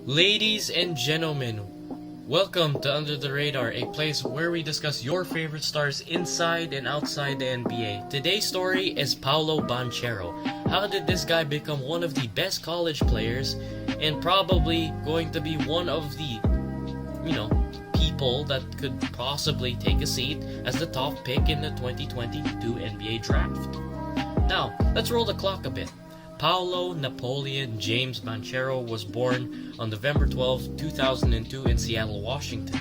Ladies and gentlemen, welcome to Under the Radar, a place where we discuss your favorite stars inside and outside the NBA. Today's story is Paolo Banchero. How did this guy become one of the best college players and probably going to be one of the, people that could possibly take a seat as the top pick in the 2022 NBA draft? Now, let's roll the clock a bit. Paolo Napoleon James Banchero was born on November 12, 2002 in Seattle, Washington.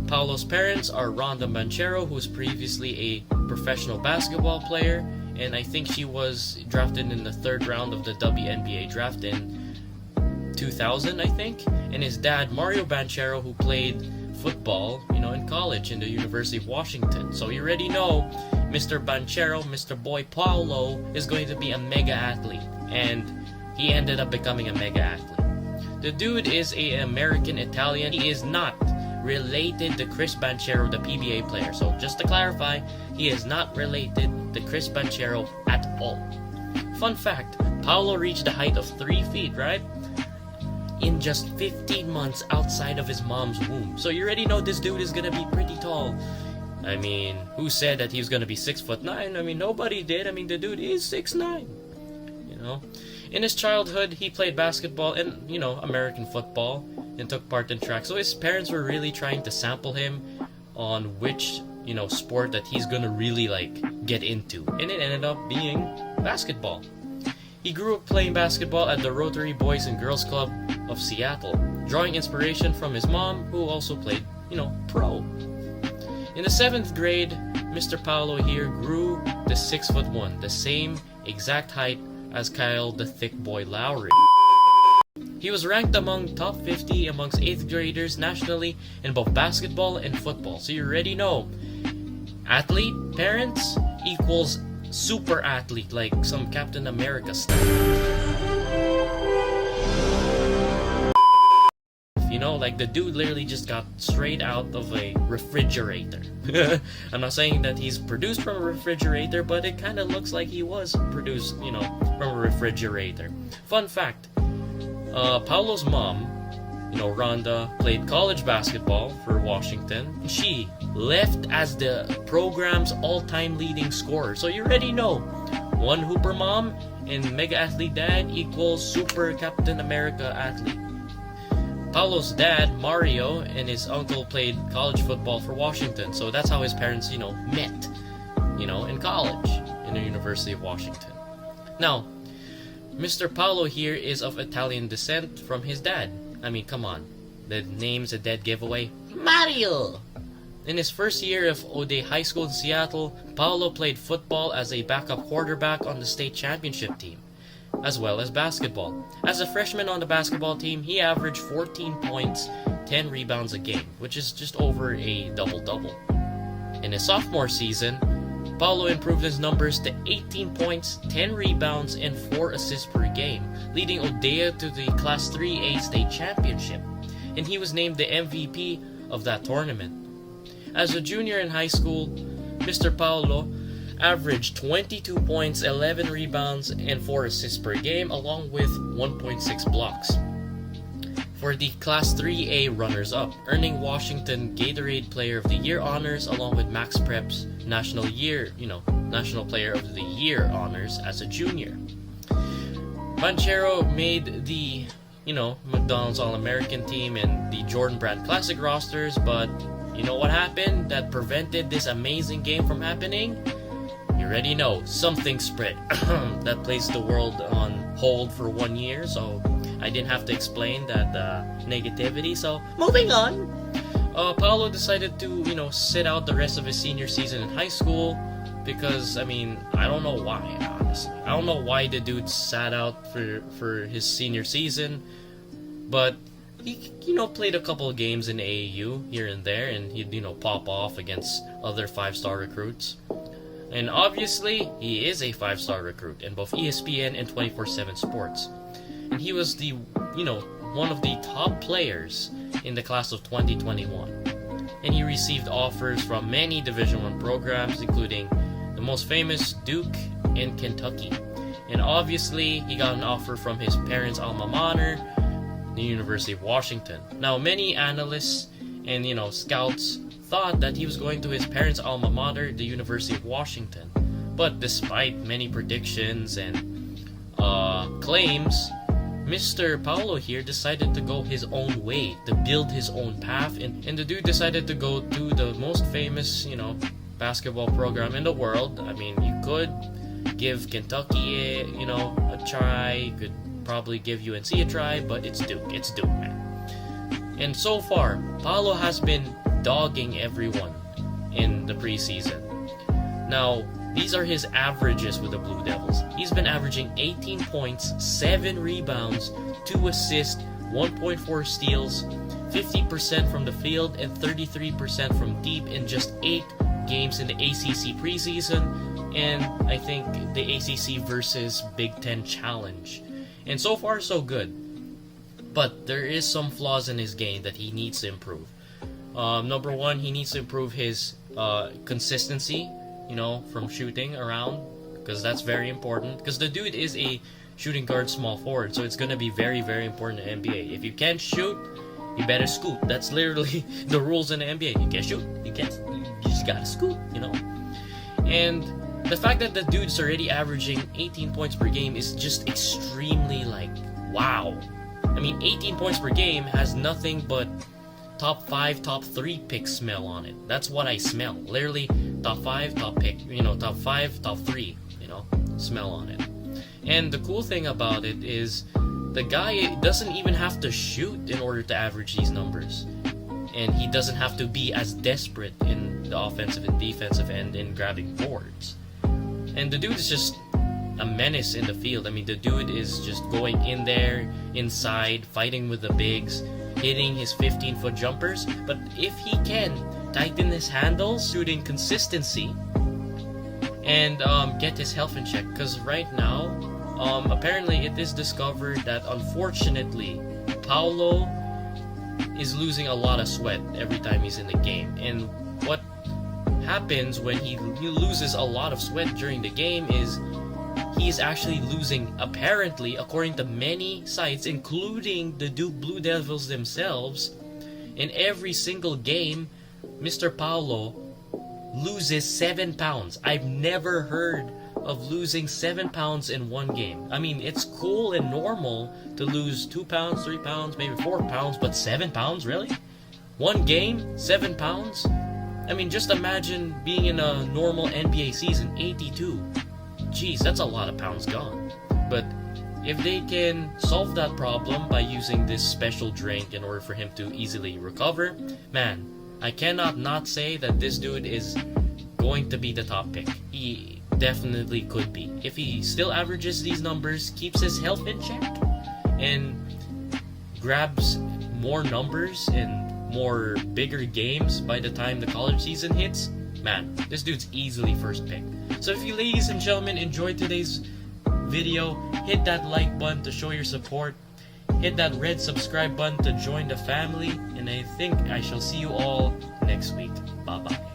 Paolo's parents are Rhonda Banchero, who was previously a professional basketball player, and I think she was drafted in the third round of the WNBA draft in 2000, I think. And his dad, Mario Banchero, who played football, in college in the University of Washington. So you already know Mr. Banchero, Mr. Boy Paolo, is going to be a mega athlete, and he ended up becoming a mega athlete. The dude is an American Italian. He is not related to Chris Banchero, the PBA player. So just to clarify, he is not related to Chris Banchero at all. Fun fact, Paolo reached a height of 3 feet, right? In just 15 months outside of his mom's womb. So you already know this dude is gonna be pretty tall. I mean, who said that he was gonna be 6'9"? I mean, nobody did. I mean, the dude is 6'9". In his childhood, he played basketball and, American football and took part in track. So his parents were really trying to sample him on which, sport that he's gonna really, get into. And it ended up being basketball. He grew up playing basketball at the Rotary Boys and Girls Club of Seattle, drawing inspiration from his mom, who also played, pro. In the 7th grade, Mr. Paolo here grew to 6'1", the same exact height as Kyle the Thick Boy Lowry. He was ranked among top 50 amongst 8th graders nationally in both basketball and football. So you already know, athlete parents equals super athlete, like some Captain America stuff. Like the dude literally just got straight out of a refrigerator. I'm not saying that he's produced from a refrigerator, but it kind of looks like he was produced, from a refrigerator. Fun fact, Paolo's mom, Rhonda, played college basketball for Washington. She left as the program's all-time leading scorer. So you already know, one hooper mom and mega athlete dad equals super Captain America athlete. Paolo's dad, Mario, and his uncle played college football for Washington. So that's how his parents, met, in college in the University of Washington. Now, Mr. Paolo here is of Italian descent from his dad. I mean, come on. The name's a dead giveaway. Mario! In his first year of O'Day High School in Seattle, Paolo played football as a backup quarterback on the state championship team, as well as basketball. As a freshman on the basketball team, he averaged 14 points, 10 rebounds a game, which is just over a double-double. In his sophomore season, Paolo improved his numbers to 18 points, 10 rebounds, and 4 assists per game, leading O'Dea to the Class 3A state championship, and he was named the MVP of that tournament. As a junior in high school, Mr. Paolo averaged 22 points, 11 rebounds, and 4 assists per game, along with 1.6 blocks for the Class 3A runners-up, earning Washington Gatorade Player of the Year honors, along with Max Prep's National Player of the Year honors as a junior. Banchero made the, McDonald's All-American team and the Jordan Brand Classic rosters, but you know what happened that prevented this amazing game from happening? You already know, something spread that placed the world on hold for 1 year, so I didn't have to explain that negativity. So, moving on. Paolo decided to, sit out the rest of his senior season in high school because, I don't know why, honestly. I don't know why the dude sat out for his senior season, but he, played a couple of games in AAU here and there, and he'd, pop off against other 5-star recruits. And obviously, he is a 5-star recruit in both ESPN and 24/7 Sports. And he was the, one of the top players in the class of 2021. And he received offers from many Division I programs, including the most famous Duke and Kentucky. And obviously, he got an offer from his parents' alma mater, the University of Washington. Now, many analysts and scouts thought that he was going to his parents' alma mater, the University of Washington. But despite many predictions and claims, Mr. Paolo here decided to go his own way, to build his own path, and the dude decided to go to the most famous, basketball program in the world. I mean, you could give Kentucky, a try, you could probably give UNC a try, but it's Duke, man. And so far, Paolo has been dogging everyone in the preseason. Now, these are his averages with the Blue Devils. He's been averaging 18 points, 7 rebounds, 2 assists, 1.4 steals, 50% from the field, and 33% from deep in just 8 games in the ACC preseason, and I think the ACC versus Big Ten Challenge. And so far, so good. But there is some flaws in his game that he needs to improve. Number one, he needs to improve his consistency, from shooting around, because that's very important. Because the dude is a shooting guard, small forward, so it's going to be very, very important in the NBA. If you can't shoot, you better scoot. That's literally the rules in the NBA. You can't shoot, you just gotta scoot, And the fact that the dude's already averaging 18 points per game is just extremely, wow. I mean, 18 points per game has nothing but top 5, top 3 pick smell on it. That's what I smell. Literally, top 5, top pick, top 5, top 3, smell on it. And the cool thing about it is the guy doesn't even have to shoot in order to average these numbers. And he doesn't have to be as desperate in the offensive and defensive end in grabbing boards. And the dude is just a menace in the field. I mean, the dude is just going in there, inside, fighting with the bigs, hitting his 15-foot jumpers. But if he can tighten his handles, shooting consistency, and get his health in check. Because right now, apparently it is discovered that unfortunately, Paolo is losing a lot of sweat every time he's in the game. And what happens when he loses a lot of sweat during the game is he's actually losing, apparently, according to many sites, including the Duke Blue Devils themselves, in every single game, Mr. Paolo loses 7 pounds. I've never heard of losing 7 pounds in one game. I mean, it's cool and normal to lose 2 pounds, 3 pounds, maybe 4 pounds, but 7 pounds, really? One game, 7 pounds? I mean, just imagine being in a normal NBA season, 82. Jeez, that's a lot of pounds gone. But if they can solve that problem by using this special drink in order for him to easily recover, man, I cannot not say that this dude is going to be the top pick. He definitely could be. If he still averages these numbers, keeps his health in check, and grabs more numbers and more bigger games by the time the college season hits, man, this dude's easily first pick. So if you ladies and gentlemen enjoyed today's video, hit that like button to show your support. Hit that red subscribe button to join the family. And I think I shall see you all next week. Bye-bye.